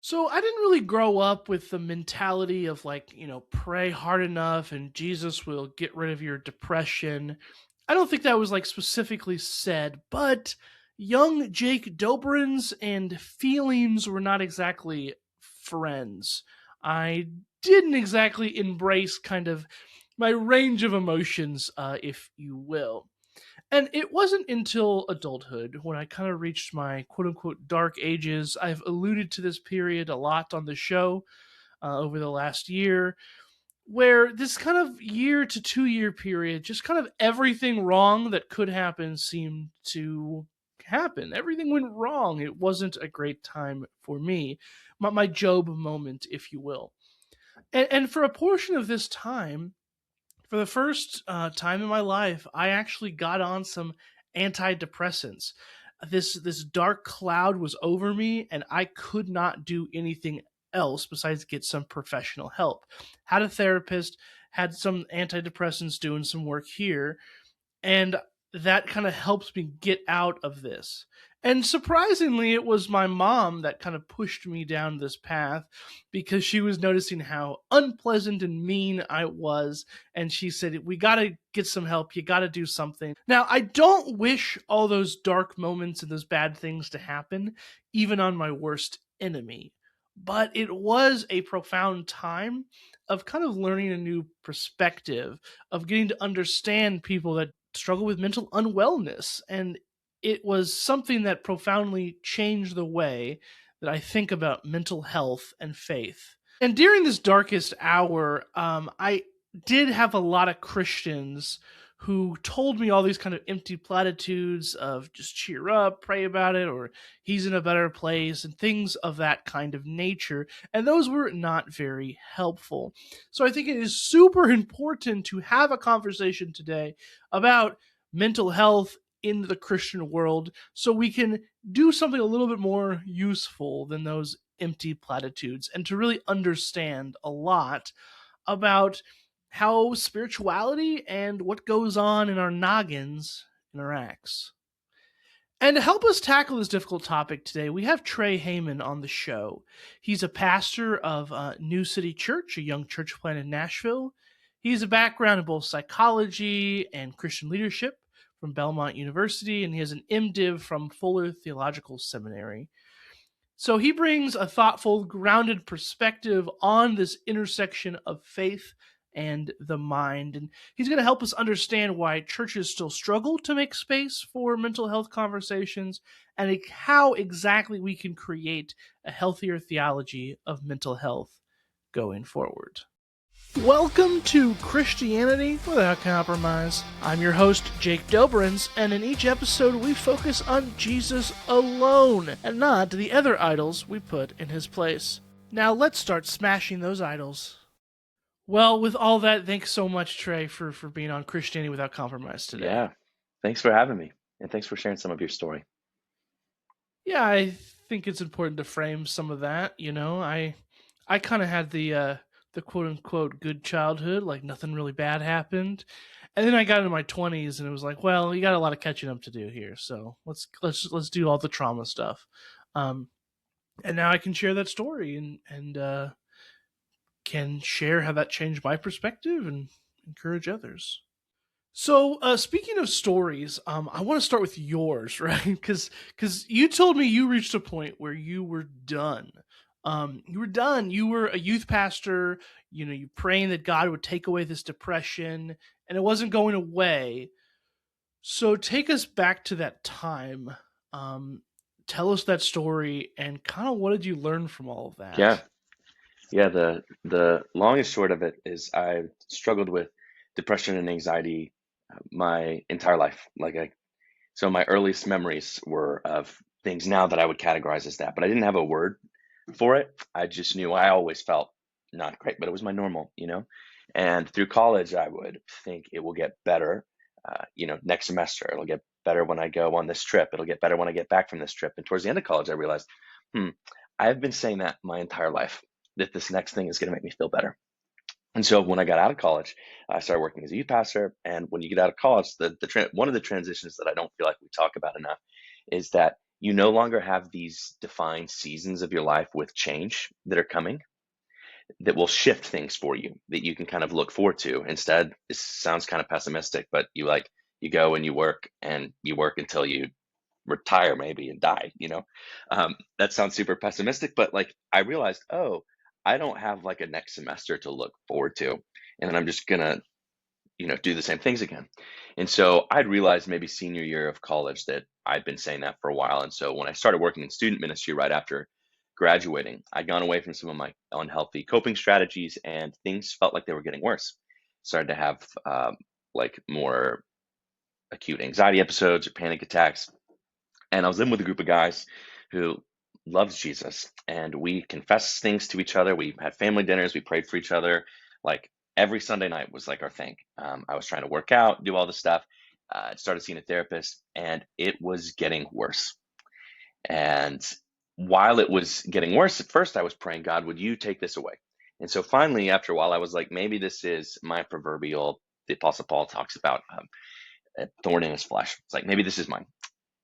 So I didn't really grow up with the mentality of like, pray hard enough and Jesus will get rid of your depression. I don't think that was like specifically said, but young Jake Doberenz and feelings were not exactly friends. I didn't exactly embrace kind of my range of emotions, if you will. And it wasn't until adulthood when I kind of reached my quote unquote dark ages. I've alluded to this period a lot on the show over the last year, where this kind of year to 2 year period, just kind of everything wrong that could happen seemed to happen. Everything went wrong. It wasn't a great time for me. My Job moment, if you will. And for a portion of this time, for the first time in my life, I actually got on some antidepressants. This dark cloud was over me, and I could not do anything else besides get some professional help. Had a therapist, had some antidepressants doing some work here, and that kind of helps me get out of this. And surprisingly, it was my mom that kind of pushed me down this path because she was noticing how unpleasant and mean I was. And she said, "We got to get some help. You got to do something." Now, I don't wish all those dark moments and those bad things to happen, even on my worst enemy. But it was a profound time of kind of learning a new perspective, of getting to understand people that struggle with mental unwellness. And it was something that profoundly changed the way that I think about mental health and faith. And during this darkest hour, I did have a lot of Christians who told me all these kind of empty platitudes of just cheer up, pray about it, or he's in a better place, and things of that kind of nature. And those were not very helpful. So I think it is super important to have a conversation today about mental health in the Christian world so we can do something a little bit more useful than those empty platitudes and to really understand a lot about how spirituality and what goes on in our noggins interacts. And to help us tackle this difficult topic today, we have Trey Hayman on the show. He's a pastor of New City Church, a young church plant in Nashville. He has a background in both psychology and Christian leadership from Belmont University, and he has an MDiv from Fuller Theological Seminary. So he brings a thoughtful, grounded perspective on this intersection of faith and the mind. And he's going to help us understand why churches still struggle to make space for mental health conversations and how exactly we can create a healthier theology of mental health going forward. Welcome to Christianity Without Compromise. I'm your host, Jake Doberenz, and in each episode we focus on Jesus alone and not the other idols we put in his place. Now let's start smashing those idols. Well, with all that, thanks so much, Trey, for being on Christianity Without Compromise today. Yeah, thanks for having me, and thanks for sharing some of your story. Yeah, I think it's important to frame some of that. I kind of had the quote unquote good childhood, like nothing really bad happened. And then I got into my 20s and it was like, well, you got a lot of catching up to do here. So let's do all the trauma stuff. And now I can share that story and can share how that changed my perspective and encourage others. So, speaking of stories, I want to start with yours, right? Because you told me you reached a point where you were done. You were done. You were a youth pastor. You praying that God would take away this depression, and it wasn't going away. So, take us back to that time. Tell us that story, and kind of what did you learn from all of that? Yeah. The long and short of it is I struggled with depression and anxiety my entire life. So my earliest memories were of things now that I would categorize as that, but I didn't have a word for it. I just knew I always felt not great, but it was my normal. And through college, I would think it will get better, next semester. It'll get better when I go on this trip. It'll get better when I get back from this trip. And towards the end of college, I realized, I've been saying that my entire life, that this next thing is going to make me feel better. And so when I got out of college, I started working as a youth pastor. And when you get out of college, one of the transitions that I don't feel like we talk about enough is that you no longer have these defined seasons of your life with change that are coming that will shift things for you that you can kind of look forward to. Instead, it sounds kind of pessimistic, but you go and you work until you retire maybe and die, that sounds super pessimistic, but like I realized, oh, I don't have like a next semester to look forward to, and then I'm just gonna do the same things again. And so I'd realized maybe senior year of college that I'd been saying that for a while. And so when I started working in student ministry right after graduating, I'd gone away from some of my unhealthy coping strategies, and things felt like they were getting worse. Started to have like more acute anxiety episodes or panic attacks. And I was living with a group of guys who loves Jesus, and we confessed things to each other. We had family dinners. We prayed for each other. Like every Sunday night was like our thing. I was trying to work out, do all this stuff. Started seeing a therapist, and it was getting worse. And while it was getting worse, at first I was praying, God, would you take this away? And so finally, after a while, I was like, maybe this is my proverbial, the Apostle Paul talks about a thorn in his flesh. It's like, maybe this is mine.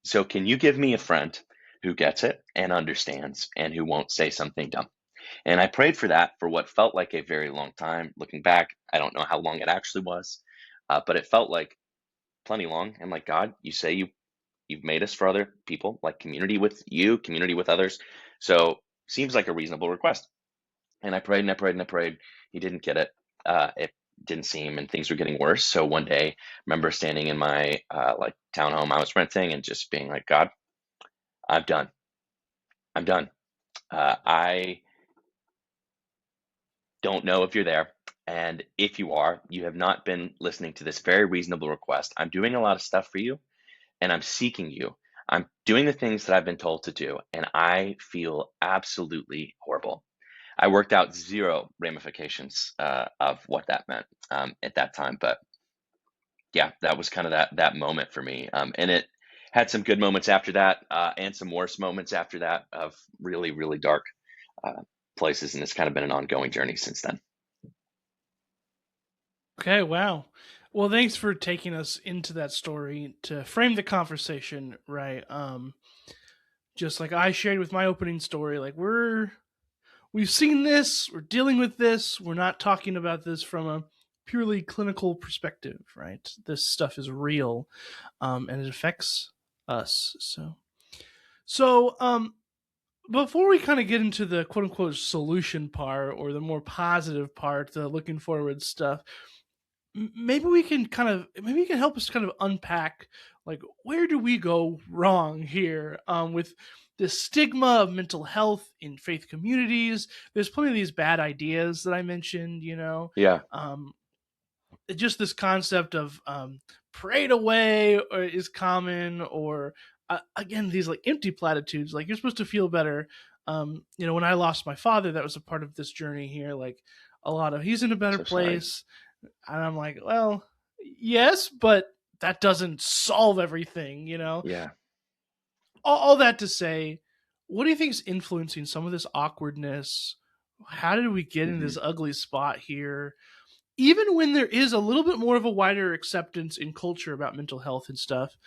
So can you give me a friend who gets it and understands and who won't say something dumb? And I prayed for that for what felt like a very long time. Looking back, I don't know how long it actually was, but it felt like plenty long. And like, God, you say you've made us for other people, like community with you, community with others. So seems like a reasonable request. And I prayed and I prayed and I prayed. He didn't get it. It didn't seem, and things were getting worse. So one day, I remember standing in my like townhome I was renting and just being like, God, I'm done. I'm done. I don't know if you're there. And if you are, you have not been listening to this very reasonable request. I'm doing a lot of stuff for you, and I'm seeking you. I'm doing the things that I've been told to do, and I feel absolutely horrible. I worked out zero ramifications of what that meant at that time, but yeah, that was kind of that moment for me, and it had some good moments after that, and some worse moments after that of really, really dark uh, places, and it's kind of been an ongoing journey since then. Okay, wow. Well, thanks for taking us into that story to frame the conversation, right? Just like I shared with my opening story, like we've seen this, we're dealing with this, we're not talking about this from a purely clinical perspective, right? This stuff is real, and it affects us. So before we kind of get into the quote unquote solution part or the more positive part, the looking forward stuff, maybe you can help us kind of unpack like where do we go wrong here with the stigma of mental health in faith communities. There's plenty of these bad ideas that I mentioned, Yeah, um, just this concept of prayed away is common, or again these like empty platitudes like you're supposed to feel better. When I lost my father, that was a part of this journey here, like a lot of he's in a better so sorry. place, and I'm like, well, yes, but that doesn't solve everything, Yeah. all that to say, what do you think is influencing some of this awkwardness? How did we get in hmm this ugly spot here, even when there is a little bit more of a wider acceptance in culture about mental health and stuff?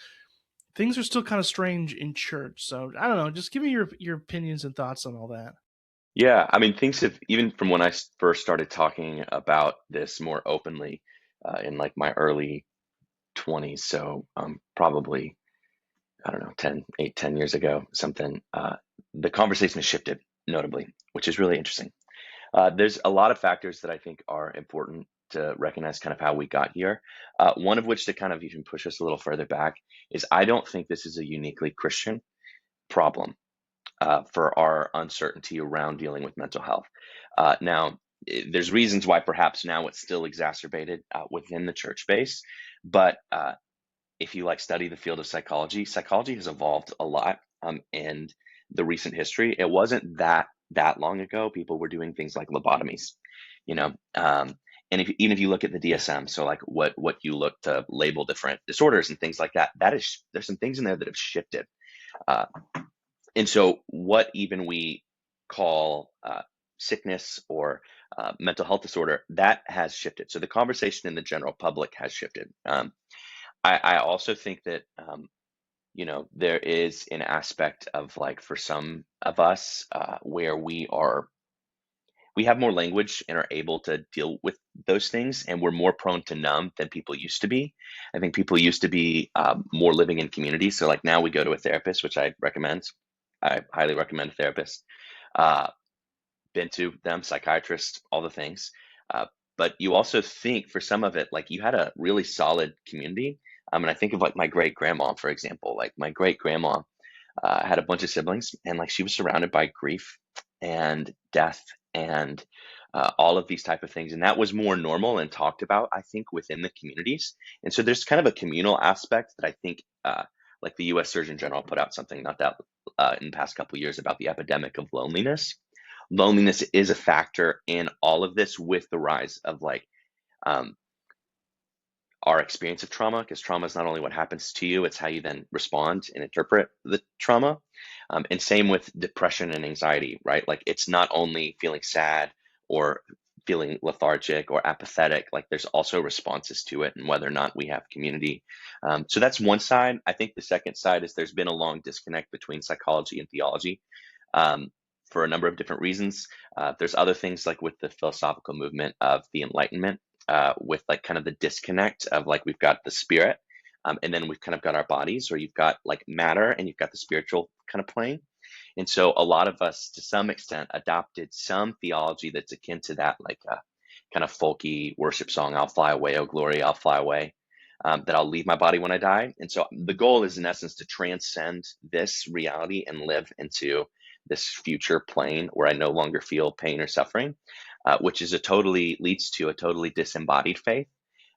Things are still kind of strange in church. So I don't know, just give me your opinions and thoughts on all that. Yeah, I mean, things have, even from when I first started talking about this more openly in like my early 20s, so probably, I don't know, 10 years ago, something, the conversation has shifted notably, which is really interesting. There's a lot of factors that I think are important to recognize kind of how we got here. One of which, to kind of even push us a little further back, is I don't think this is a uniquely Christian problem for our uncertainty around dealing with mental health. Now, there's reasons why perhaps now it's still exacerbated within the church base, but if you like study the field of psychology, psychology has evolved a lot in the recent history. It wasn't that long ago people were doing things like lobotomies, you know. And even if you look at the DSM, so like what you look to label different disorders and things like that, there's some things in there that have shifted. Uh, and so what even we call sickness or mental health disorder, that has shifted. So the conversation in the general public has shifted. I also think that there is an aspect of like for some of us where we have more language and are able to deal with those things, and we're more prone to numb than people used to be. I think people used to be more living in community. So like now we go to a therapist, which I recommend. I highly recommend a therapist. Uh, been to them, psychiatrists, all the things. Uh, but you also think for some of it, like you had a really solid community. And I think of like my great grandma, for example. Like my great grandma had a bunch of siblings, and like she was surrounded by grief and death and all of these type of things, and that was more normal and talked about, I think, within the communities. And so there's kind of a communal aspect that I think, like the U.S. Surgeon General put out something not that in the past couple of years about the epidemic of loneliness. Loneliness is a factor in all of this with the rise of like um, our experience of trauma, because trauma is not only what happens to you, it's how you then respond and interpret the trauma. And same with depression and anxiety, right? Like it's not only feeling sad or feeling lethargic or apathetic, like there's also responses to it and whether or not we have community. So that's one side. I think the second side is there's been a long disconnect between psychology and theology. Um, for a number of different reasons. There's other things like with the philosophical movement of the Enlightenment, with like kind of the disconnect of like we've got the spirit, and then we've kind of got our bodies, or you've got like matter and you've got the spiritual kind of plane. And so a lot of us, to some extent, adopted some theology that's akin to that, like a kind of folky worship song, "I'll fly away, oh glory, I'll fly away." That I'll leave my body when I die. And so the goal is, in essence, to transcend this reality and live into this future plane where I no longer feel pain or suffering, which is a totally leads to a totally disembodied faith.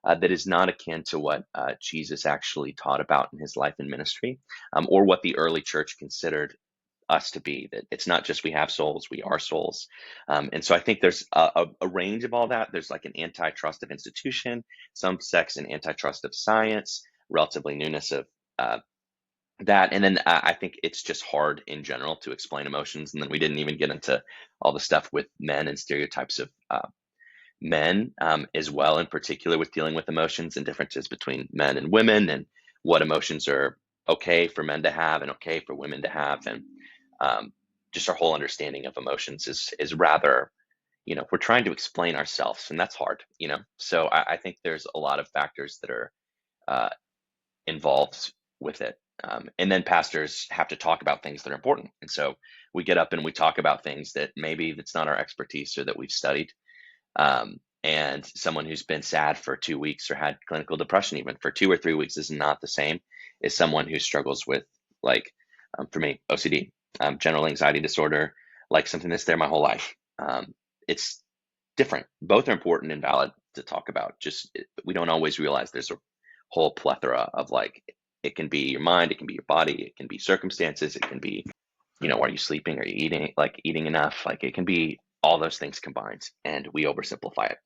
That is not akin to what Jesus actually taught about in his life and ministry, or what the early church considered us to be. That it's not just we have souls, we are souls. And so I think there's a range of all that. There's like an antitrust of institution, some sects an antitrust of science, relatively newness of that. And then I think it's just hard in general to explain emotions. And then we didn't even get into all the stuff with men and stereotypes of men, as well, in particular with dealing with emotions and differences between men and women, and what emotions are okay for men to have and okay for women to have. And um, just our whole understanding of emotions is rather, we're trying to explain ourselves, and that's hard. So I think there's a lot of factors that are uh, involved with it. And then pastors have to talk about things that are important. And so we get up and we talk about things that maybe that's not our expertise or that we've studied. And someone who's been sad for 2 weeks or had clinical depression even for 2 or 3 weeks is not the same as someone who struggles with, like, for me, OCD, general anxiety disorder, like something that's there my whole life. It's different. Both are important and valid to talk about. Just we don't always realize there's a whole plethora of like, it can be your mind, it can be your body, it can be circumstances, it can be, are you sleeping, are you eating enough? Like it can be all those things combined, and we oversimplify it.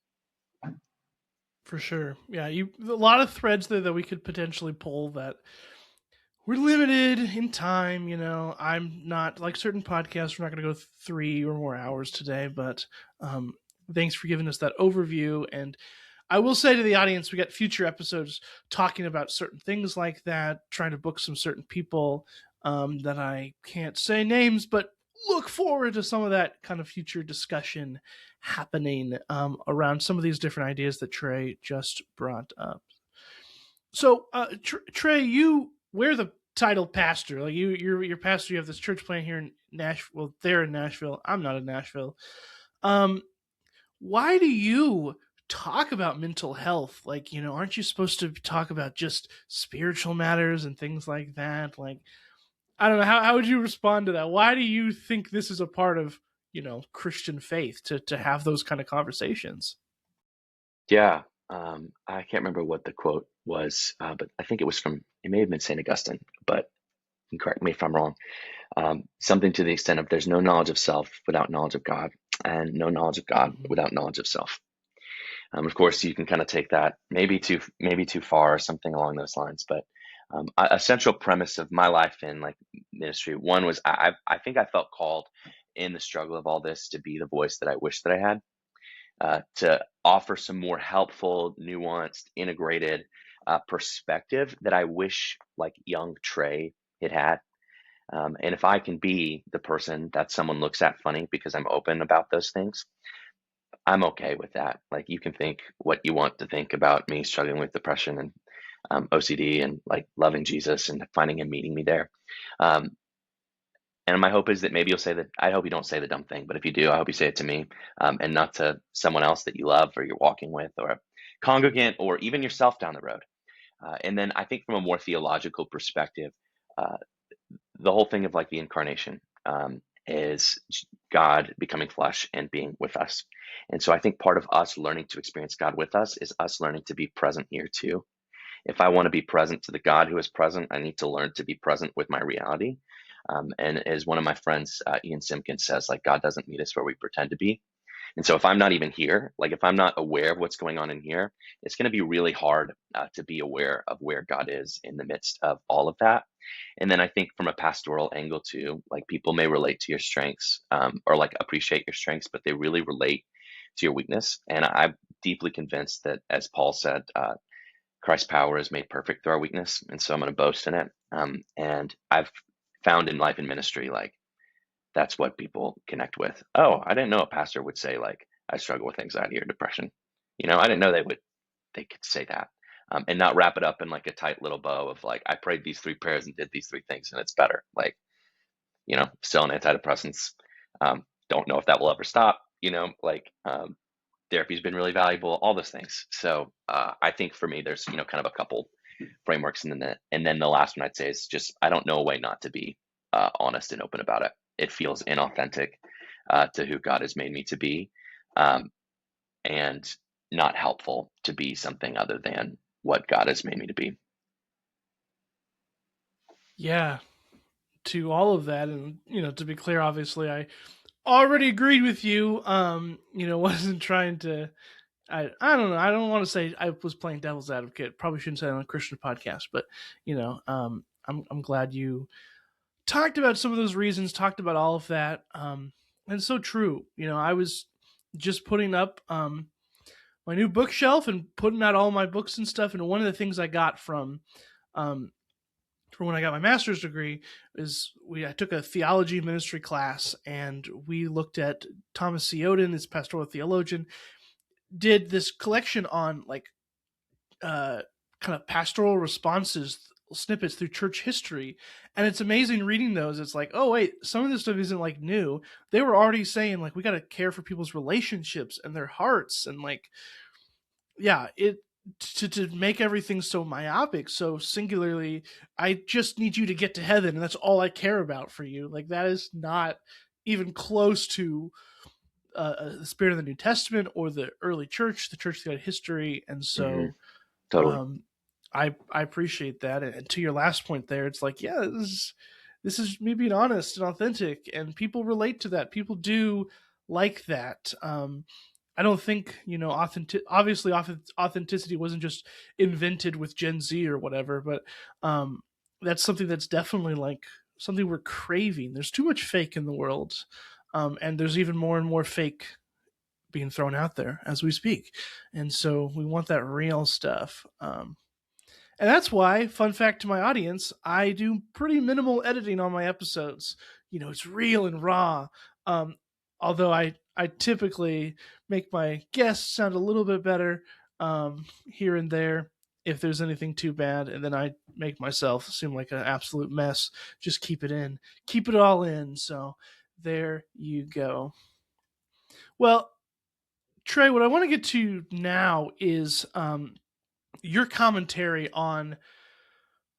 For sure. Yeah, a lot of threads there that we could potentially pull that we're limited in time. I'm not like certain podcasts. We're not going to go 3 or more hours today, but thanks for giving us that overview. And I will say to the audience, we got future episodes talking about certain things like that, trying to book some certain people that I can't say names, but look forward to some of that kind of future discussion happening around some of these different ideas that Trey just brought up. So, Trey, you wear the title pastor. Like you're pastor. You have this church plant here in Nashville. Well, they're in Nashville. I'm not in Nashville. Um, why do you talk about mental health? Like, aren't you supposed to talk about just spiritual matters and things like that? Like, I don't know. How would you respond to that? Why do you think this is a part of, Christian faith to have those kind of conversations? Yeah. I can't remember what the quote was, but I think it may have been St. Augustine, but you can correct me if I'm wrong. Something to the extent of there's no knowledge of self without knowledge of God, and no knowledge of God Mm-hmm. without knowledge of self. Of course, you can kind of take that maybe too far, or something along those lines. But a central premise of my life in like ministry, one was I think I felt called in the struggle of all this to be the voice that I wish that I had, to offer some more helpful, nuanced, integrated perspective that I wish like young Trey had had. And if I can be the person that someone looks at funny because I'm open about those things, I'm okay with that. Like you can think what you want to think about me struggling with depression and OCD and like loving Jesus and finding him meeting me there. Um, and my hope is that maybe you'll say that. I hope you don't say the dumb thing, but if you do, I hope you say it to me and not to someone else that you love or you're walking with or a congregant or even yourself down the road. And then I think from a more theological perspective, uh, the whole thing of like the incarnation is God becoming flesh and being with us. And so I think part of us learning to experience God with us is us learning to be present here too. If I want to be present to the God who is present, I need to learn to be present with my reality. And as one of my friends, Ian Simpkins says, like God doesn't meet us where we pretend to be. And so if I'm not even here, like if I'm not aware of what's going on in here, it's going to be really hard to be aware of where God is in the midst of all of that. And then I think from a pastoral angle too, like people may relate to your strengths or like appreciate your strengths, but they really relate to your weakness. And I'm deeply convinced that, as Paul said, Christ's power is made perfect through our weakness. And so I'm going to boast in it. And I've found in life and ministry, like that's what people connect with. Oh, I didn't know a pastor would say like I struggle with anxiety or depression. I didn't know they could say that and not wrap it up in like a tight little bow of like I prayed these three prayers and did these three things and it's better. Like still on antidepressants. Don't know if that will ever stop. Like therapy's been really valuable. All those things. So I think for me, there's kind of a couple frameworks, and then the last one I'd say is just I don't know a way not to be honest and open about it. It feels inauthentic to who God has made me to be, and not helpful to be something other than what God has made me to be. Yeah, to all of that, and to be clear, obviously, I already agreed with you. Wasn't trying to. I don't know. I don't want to say I was playing devil's advocate. Probably shouldn't say that on a Christian podcast, but I'm glad you talked about some of those reasons, talked about all of that. And it's so true. I was just putting up my new bookshelf and putting out all my books and stuff. And one of the things I got um, from when I got my master's degree is I took a theology ministry class and we looked at Thomas C. Oden, this pastoral theologian, did this collection on like uh, kind of pastoral responses snippets through church history, and it's amazing reading those. It's like, oh wait, some of this stuff isn't like new. They were already saying like we got to care for people's relationships and their hearts, and like yeah, it to make everything so myopic, so singularly. I just need you to get to heaven, and that's all I care about for you. Like that is not even close to the spirit of the New Testament or the early church, the church throughout history, and Hmm. so Totally. um, I appreciate that. And to your last point there, it's like, yeah, this is me being honest and authentic, and people relate to that. People do like that. I don't think obviously authenticity wasn't just invented with Gen Z or whatever, but that's something that's definitely like something we're craving. There's too much fake in the world, and there's even more and more fake being thrown out there as we speak, and so we want that real stuff. And that's why, fun fact to my audience, I do pretty minimal editing on my episodes. It's real and raw. Um, Although I typically make my guests sound a little bit better here and there if there's anything too bad, and then I make myself seem like an absolute mess. Just keep it all in. So there you go. Well, Trey, what I want to get to now is your commentary on,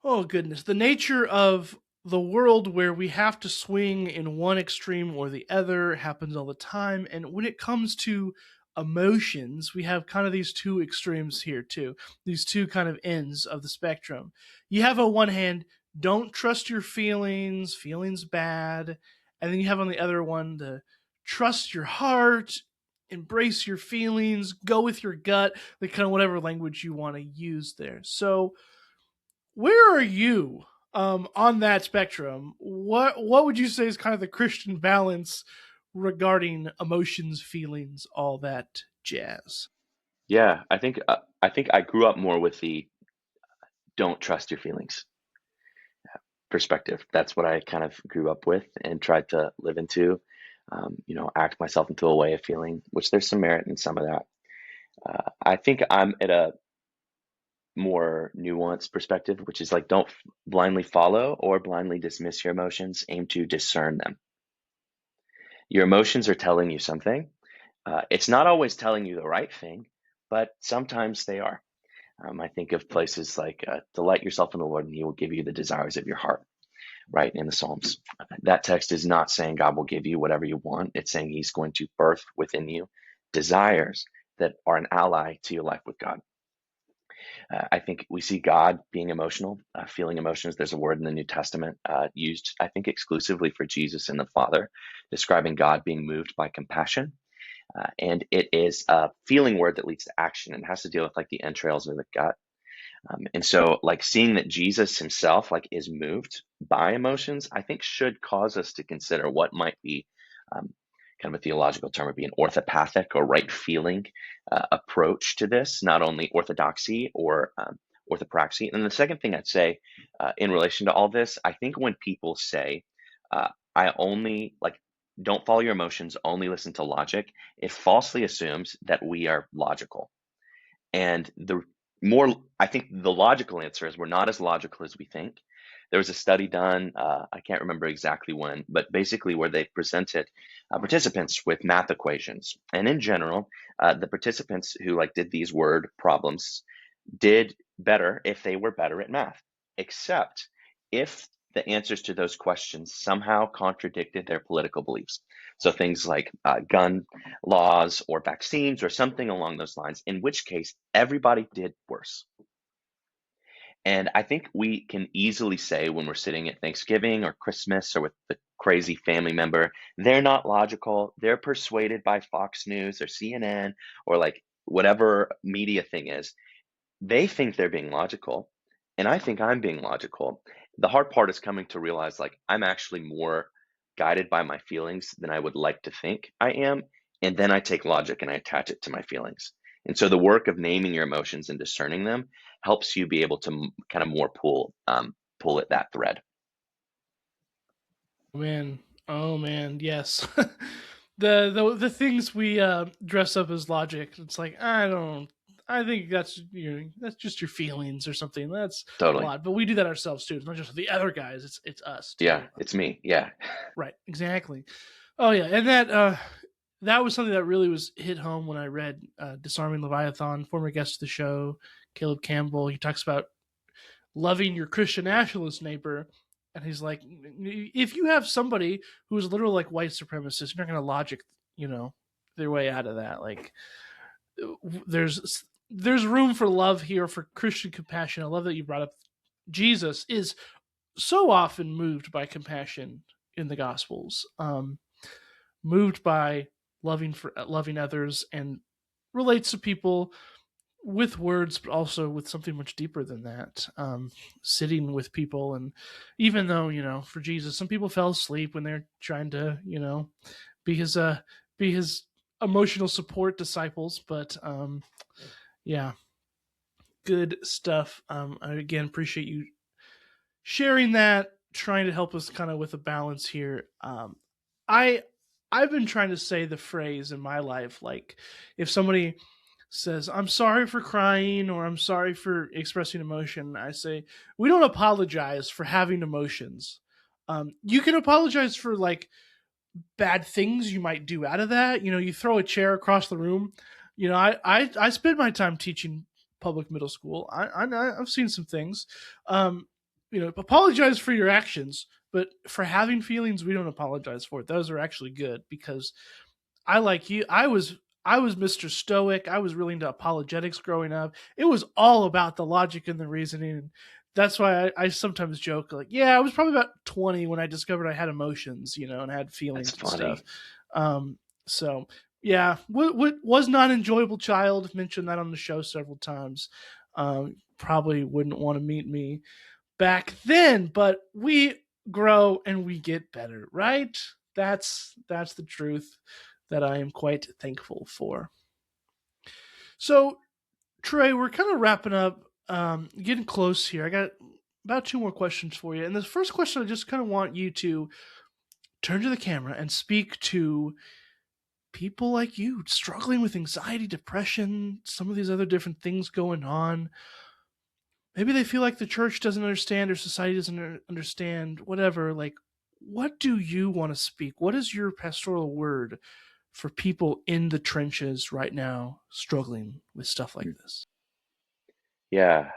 oh goodness, the nature of the world where we have to swing in one extreme or the other. It happens all the time. And when it comes to emotions, we have kind of these two extremes here too, these two kind of ends of the spectrum. You have on one hand, don't trust your feelings bad. And then you have on the other one, the trust your heart, embrace your feelings, go with your gut, like kind of whatever language you want to use there. So where are you on that spectrum? What would you say is kind of the Christian balance regarding emotions, feelings, all that jazz? Yeah, I think I grew up more with the don't trust your feelings perspective. That's what I kind of grew up with and tried to live into, act myself into a way of feeling, which there's some merit in some of that. I think I'm at a more nuanced perspective, which is like, don't blindly follow or blindly dismiss your emotions, aim to discern them. Your emotions are telling you something. It's not always telling you the right thing, but sometimes they are. I think of places like delight yourself in the Lord and he will give you the desires of your heart, right? In the Psalms. That text is not saying God will give you whatever you want. It's saying he's going to birth within you desires that are an ally to your life with God. I think we see God being emotional, feeling emotions. There's a word in the New Testament used, I think, exclusively for Jesus and the Father, describing God being moved by compassion. And it is a feeling word that leads to action and has to deal with like the entrails of the gut. And so like seeing that Jesus himself like is moved by emotions, I think should cause us to consider what might be kind of a theological term would be an orthopathic or right feeling approach to this, not only orthodoxy or orthopraxy. And the second thing I'd say in relation to all this, I think when people say, I only like, don't follow your emotions, only listen to logic, it falsely assumes that we are logical. And I think the logical answer is we're not as logical as we think. There was a study done, I can't remember exactly when, but basically where they presented participants with math equations. And in general, the participants who like did these word problems did better if they were better at math, except if the answers to those questions somehow contradicted their political beliefs. So things like gun laws or vaccines or something along those lines, in which case everybody did worse. And I think we can easily say when we're sitting at Thanksgiving or Christmas or with the crazy family member, they're not logical. They're persuaded by Fox News or CNN or like whatever media thing is. They think they're being logical, and I think I'm being logical. The hard part is coming to realize like I'm actually more guided by my feelings than I would like to think I am, and then I take logic and I attach it to my feelings. And so the work of naming your emotions and discerning them helps you be able to kind of more pull at that thread. Man, oh man, yes. The things we dress up as logic. It's like I think that's just your feelings or something. That's a Totally. lot, but we do that ourselves too. It's not just the other guys. It's us Yeah, too. it's me. Yeah. Right, exactly. Oh yeah, and that was something that really was hit home when I read Disarming Leviathan. Former guest of the show, Caleb Campbell. He talks about loving your Christian nationalist neighbor. And he's like, if you have somebody who's literally like white supremacist, you're not going to logic, their way out of that. Like, there's room for love here for Christian compassion. I love that you brought up Jesus is so often moved by compassion in the Gospels, moved by loving others, and relates to people with words, but also with something much deeper than that. Sitting with people, and even though for Jesus, some people fell asleep when they're trying to be his be his emotional support disciples. But yeah, good stuff. I again appreciate you sharing that, trying to help us kind of with a balance here. I I've been trying to say the phrase in my life, like if somebody says, I'm sorry for crying or I'm sorry for expressing emotion, I say, we don't apologize for having emotions. You can apologize for like bad things you might do out of that. You throw a chair across the room. I spend my time teaching public middle school. I've seen some things. Apologize for your actions, but for having feelings, we don't apologize for it. Those are actually good because I like you. I was Mr. Stoic. I was really into apologetics growing up. It was all about the logic and the reasoning. And that's why I sometimes joke like, yeah, I was probably about 20 when I discovered I had emotions, and I had That's feelings and stuff. funny. So yeah, what was not an enjoyable child. Mentioned that on the show several times. Probably wouldn't want to meet me back then, but we grow and we get better, right? That's the truth that I am quite thankful for. So, Trey, we're kind of wrapping up. getting close here. I got about 2 more questions for you. And the first question, I just kind of want you to turn to the camera and speak to people like you struggling with anxiety, depression, some of these other different things going on. Maybe they feel like the church doesn't understand or society doesn't understand, whatever. Like, what do you want to speak? What is your pastoral word for people in the trenches right now struggling with stuff like this? Yeah,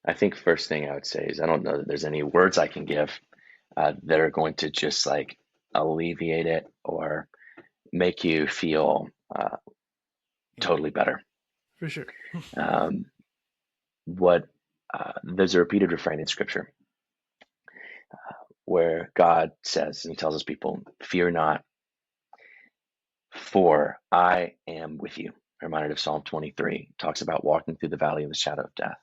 I think first thing I would say is I don't know that there's any words I can give that are going to just like alleviate it or make you feel totally better. For sure. Um, what There's a repeated refrain in Scripture where God says, and He tells His people, "Fear not, for I am with you." Reminded of Psalm 23, talks about walking through the valley of the shadow of death.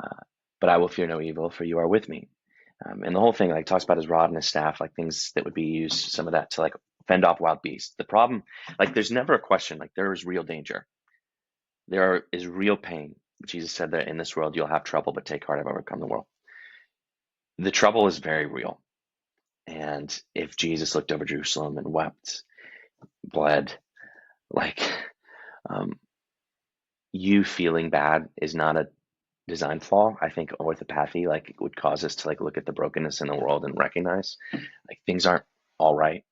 Uh, but I will fear no evil, for you are with me. And the whole thing like talks about his rod and his staff, like things that would be used, some of that to like fend off wild beasts. The problem, like there's never a question, like there is real danger. Is real pain. Jesus said that in this world you'll have trouble, but take heart, I've overcome the world. The trouble is very real. And if Jesus looked over Jerusalem and wept, bled, like you feeling bad is not a design flaw. I think orthopathy like would cause us to like look at the brokenness in the world and recognize like things aren't all right.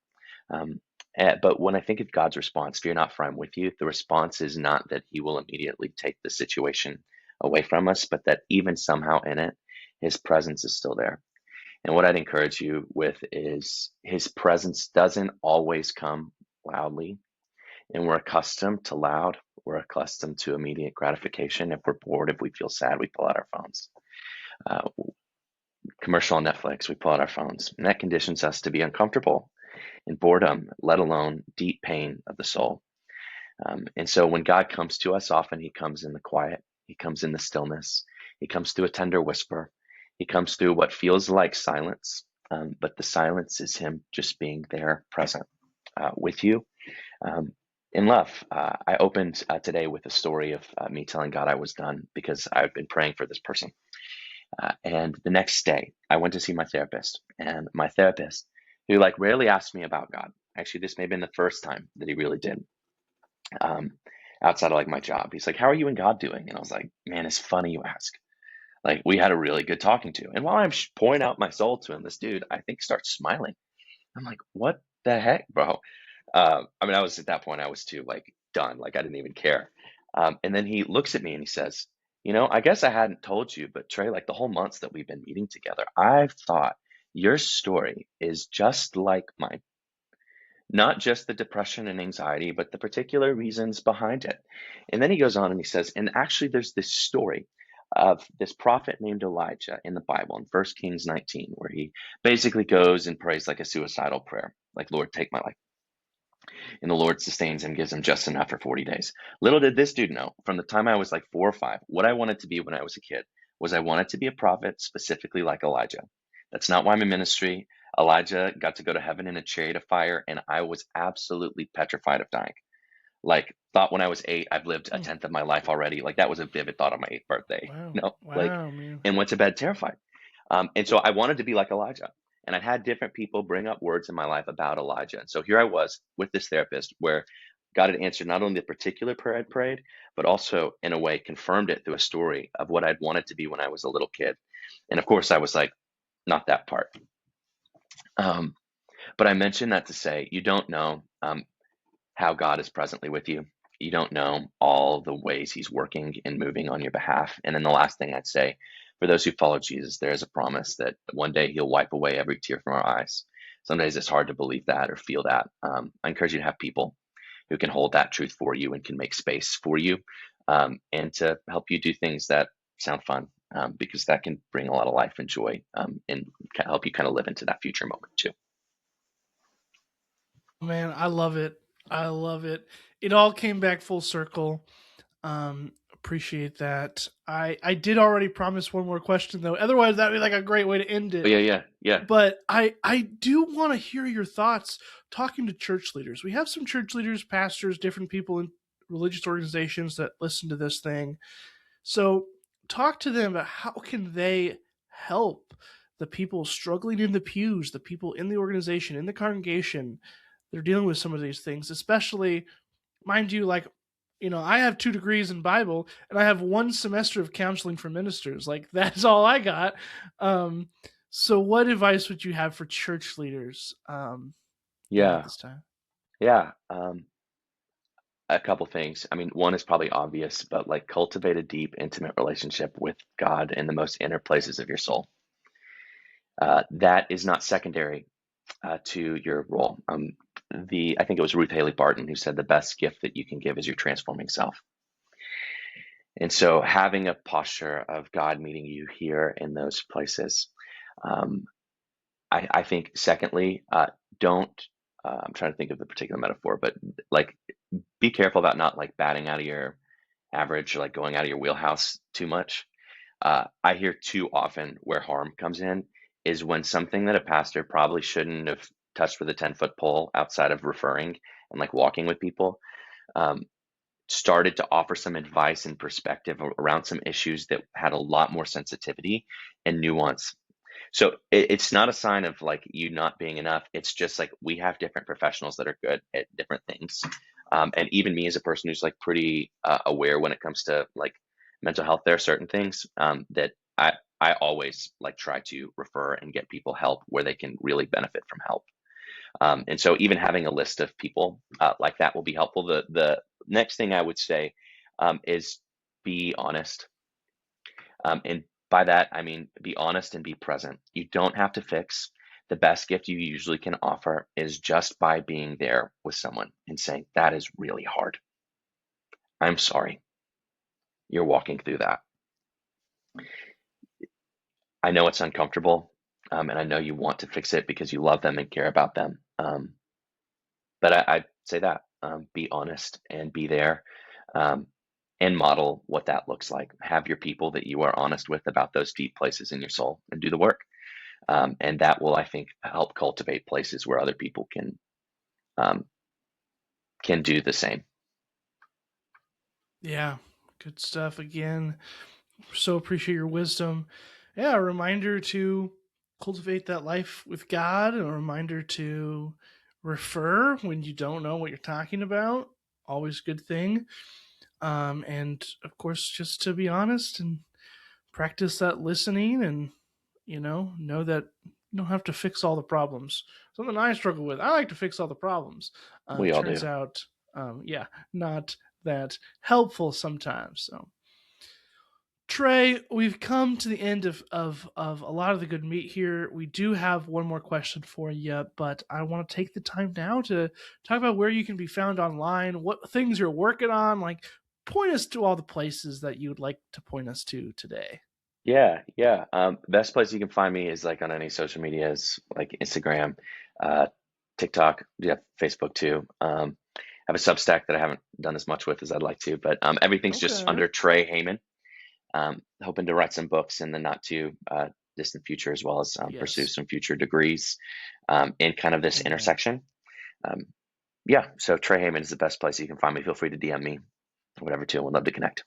But when I think of God's response, fear not, for I'm with you, the response is not that He will immediately take the situation away from us, but that even somehow in it, His presence is still there. And what I'd encourage you with is His presence doesn't always come loudly. And we're accustomed to loud. We're accustomed to immediate gratification. If we're bored, if we feel sad, we pull out our phones. Uh, Commercial on Netflix, we pull out our phones. And that conditions us to be uncomfortable in boredom, let alone deep pain of the soul. And so when God comes to us, often He comes in the quiet. He comes in the stillness. He comes through a tender whisper. He comes through what feels like silence, but the silence is Him just being there, present with you. In love. I opened today with a story of me telling God I was done because I've been praying for this person. And the next day, I went to see my therapist, and my therapist, who like rarely asked me about God. Actually, this may have been the first time that he really did. Outside of like my job, he's like, "How are you and God doing?" And I was like, "Man, it's funny you ask." Like we had a really good talking to, and while I'm pouring out my soul to him, this dude I think starts smiling. I'm like, "What the heck, bro?" I mean, I was at that point, I was too like done, like I didn't even care. And then he looks at me and he says, I guess I hadn't told you, but Trey, like the whole months that we've been meeting together, I've thought your story is just like mine. Not just the depression and anxiety, but the particular reasons behind it. And then he goes on and he says, and actually, there's this story of this prophet named Elijah in the Bible in 1 Kings 19, where he basically goes and prays like a suicidal prayer, like, Lord, take my life. And the Lord sustains him, gives him just enough for 40 days. Little did this dude know, from the time I was like 4 or 5, what I wanted to be when I was a kid was I wanted to be a prophet, specifically like Elijah. That's not why I'm in ministry. Elijah got to go to heaven in a chariot of fire, and I was absolutely petrified of dying. Like, thought when I was 8, I've lived a tenth of my life already. Like, that was a vivid thought on my 8th birthday, Wow. like, Wow, man. and went to bed terrified. And so I wanted to be like Elijah. And I'd had different people bring up words in my life about Elijah. And so here I was with this therapist where God had answered not only the particular prayer I'd prayed, but also in a way confirmed it through a story of what I'd wanted to be when I was a little kid. And of course I was like, not that part. But I mentioned that to say, you don't know how God is presently with you. You don't know all the ways He's working and moving on your behalf. And then the last thing I'd say, for those who follow Jesus, there is a promise that one day He'll wipe away every tear from our eyes. Some days it's hard to believe that or feel that. I encourage you to have people who can hold that truth for you and can make space for you, and to help you do things that sound fun, because that can bring a lot of life and joy, and help you kind of live into that future moment too. Man, I love it. I love it. It all came back full circle. Appreciate that. I did already promise one more question though. Otherwise, that'd be like a great way to end But it. yeah. But I do want to hear your thoughts talking to church leaders. We have some church leaders, pastors, different people in religious organizations that listen to this thing. So talk to them about how can they help the people struggling in the pews, the people in the organization, in the congregation that are dealing with some of these things, especially, mind you, like, I have 2 degrees in Bible and I have 1 semester of counseling for ministers. Like, that's all I got. So what advice would you have for church leaders at Yeah, this time? yeah. A couple things. I mean, one is probably obvious, but like cultivate a deep, intimate relationship with God in the most inner places of your soul. That is not secondary to your role. I think it was Ruth Haley Barton who said the best gift that you can give is your transforming self. And so having a posture of God meeting you here in those places. Um, I think secondly, don't, I'm trying to think of the particular metaphor, but like be careful about not like batting out of your average or like going out of your wheelhouse too much. I hear too often where harm comes in is when something that a pastor probably shouldn't have touched with a 10-foot pole outside of referring and like walking with people, um, started to offer some advice and perspective around some issues that had a lot more sensitivity and nuance. So it's not a sign of like you not being enough. It's just like we have different professionals that are good at different things. And even me as a person who's like pretty aware when it comes to like mental health, there are certain things that I always like try to refer and get people help where they can really benefit from help. And so even having a list of people like that will be helpful. The next thing I would say is be honest. And by that, I mean be honest and be present. You don't have to fix. The best gift you usually can offer is just by being there with someone and saying, that is really hard. I'm sorry. You're walking through that. I know it's uncomfortable, and I know you want to fix it because you love them and care about them. But I'd say that be honest and be there, um, and model what that looks like. Have your people that you are honest with about those deep places in your soul and do the work. And that will, I think, help cultivate places where other people um, can do the same. Yeah, good stuff again. So appreciate your wisdom. Yeah, a reminder to cultivate that life with God, and a reminder to refer when you don't know what you're talking about. Always a good thing. And of course, just to be honest and practice that listening, and know that you don't have to fix all the problems. Something I struggle with. I like to fix all the problems. We all do. Turns out, yeah, not that helpful sometimes. So Trey, we've come to the end of a lot of the good meat here. We do have one more question for you, but I want to take the time now to talk about where you can be found online, what things you're working on. Like, point us to all the places that you would like to point us to today. Yeah, yeah. Best place you can find me is like on any social medias, like Instagram, uh, TikTok, yeah, Facebook too. I have a Substack that I haven't done as much with as I'd like to, but everything's just Okay. under Trey Hayman. Hoping to write some books in the not too distant future, as well as pursue Yes. some future degrees in kind of this Amen. intersection. Um, yeah, so Trey Hayman is the best place you can find me. Feel free to DM me, whatever, too. We'd love to connect.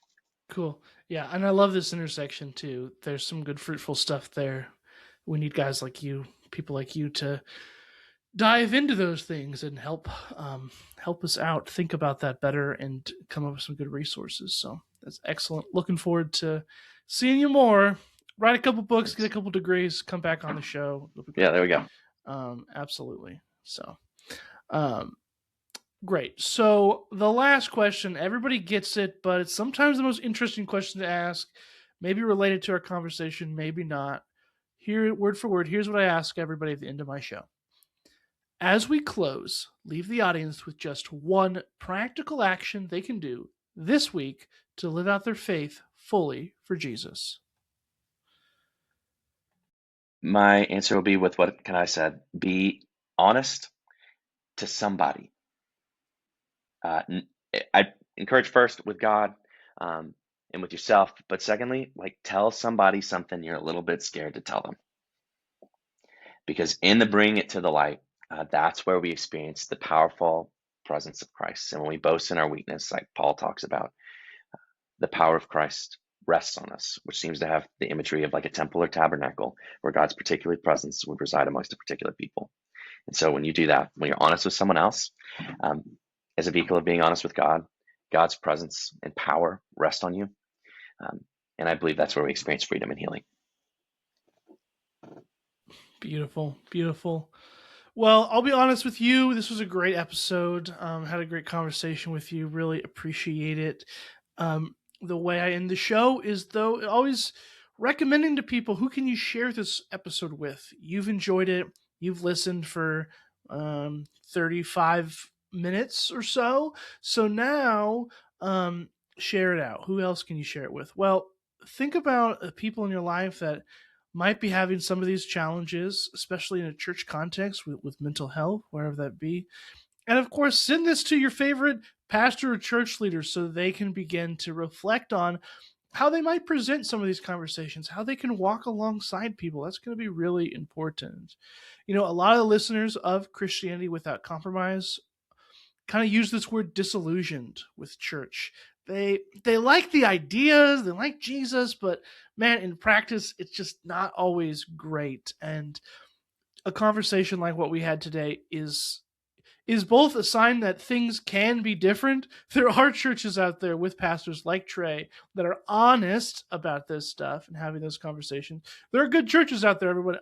Cool. Yeah, and I love this intersection too. There's some good fruitful stuff there. We need guys like you, people like you, to dive into those things and help us out, think about that better, and come up with some good resources. So that's excellent. Looking forward to seeing you more. Write a couple books, get a Thanks. couple degrees, come back on the show. It'll be Yeah, great. there we go. Absolutely. So, um, great. So the last question, everybody gets it, but it's sometimes the most interesting question to ask. Maybe related to our conversation, maybe not. Here, word for word, here's what I ask everybody at the end of my show. As we close, leave the audience with just one practical action they can do this week to live out their faith fully for Jesus. My answer will be with what can I said. Be honest to somebody. Uh, I encourage first with God um, and with yourself, but secondly, like tell somebody something you're a little bit scared to tell them, because in the bringing it to the light, that's where we experience the powerful presence of Christ. And when we boast in our weakness, like Paul talks about, the power of Christ rests on us, which seems to have the imagery of like a temple or tabernacle where God's particular presence would reside amongst a particular people. And so when you do that, when you're honest with someone else, as a vehicle of being honest with God, God's presence and power rest on you. And I believe that's where we experience freedom and healing. Beautiful, beautiful. Well, I'll be honest with you. This was a great episode. Had a great conversation with you. Really appreciate it. The way I end the show is, though, always recommending to people, who can you share this episode with? You've enjoyed it. You've listened for 35 minutes or so. So now share it out. Who else can you share it with? Well, think about people in your life that might be having some of these challenges, especially in a church context with mental health, wherever that be. And of course, send this to your favorite pastor or church leader so they can begin to reflect on how they might present some of these conversations, how they can walk alongside people. That's going to be really important. You know, a lot of the listeners of Christianity Without Compromise kind of use this word disillusioned with church. They like the ideas, they like Jesus, but man, in practice, it's just not always great. And a conversation like what we had today is both a sign that things can be different. There are churches out there with pastors like Trey that are honest about this stuff and having those conversations. There are good churches out there, everybody.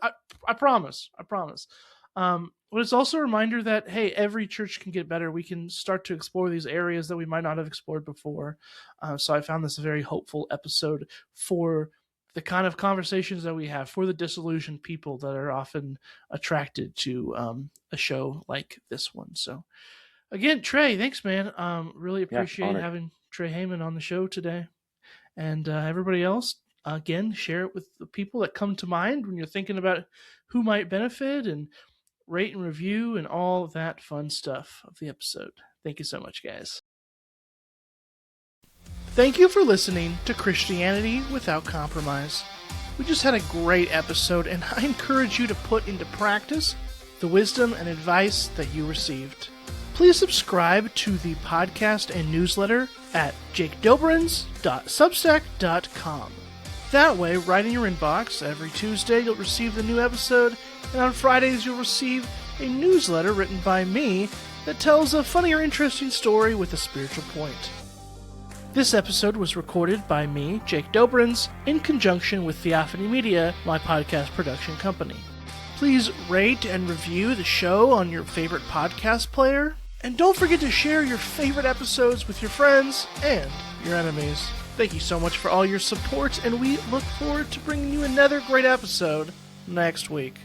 I promise. But it's also a reminder that, hey, every church can get better. We can start to explore these areas that we might not have explored before. So I found this a very hopeful episode for the kind of conversations that we have, for the disillusioned people that are often attracted to a show like this one. So again, Trey, thanks, man. Really appreciate having Trey Hayman on the show today. And everybody else, again, share it with the people that come to mind when you're thinking about who might benefit, and rate and review and all that fun stuff of the episode. Thank you so much, guys. Thank you for listening to Christianity Without Compromise. We just had a great episode, and I encourage you to put into practice the wisdom and advice that you received. Please subscribe to the podcast and newsletter at jakedoberenz.substack.com. That way, right in your inbox, every Tuesday you'll receive the new episode, and on Fridays you'll receive a newsletter written by me that tells a funny or interesting story with a spiritual point. This episode was recorded by me, Jake Doberenz, in conjunction with Theophany Media, my podcast production company. Please rate and review the show on your favorite podcast player, and don't forget to share your favorite episodes with your friends and your enemies. Thank you so much for all your support, and we look forward to bringing you another great episode next week.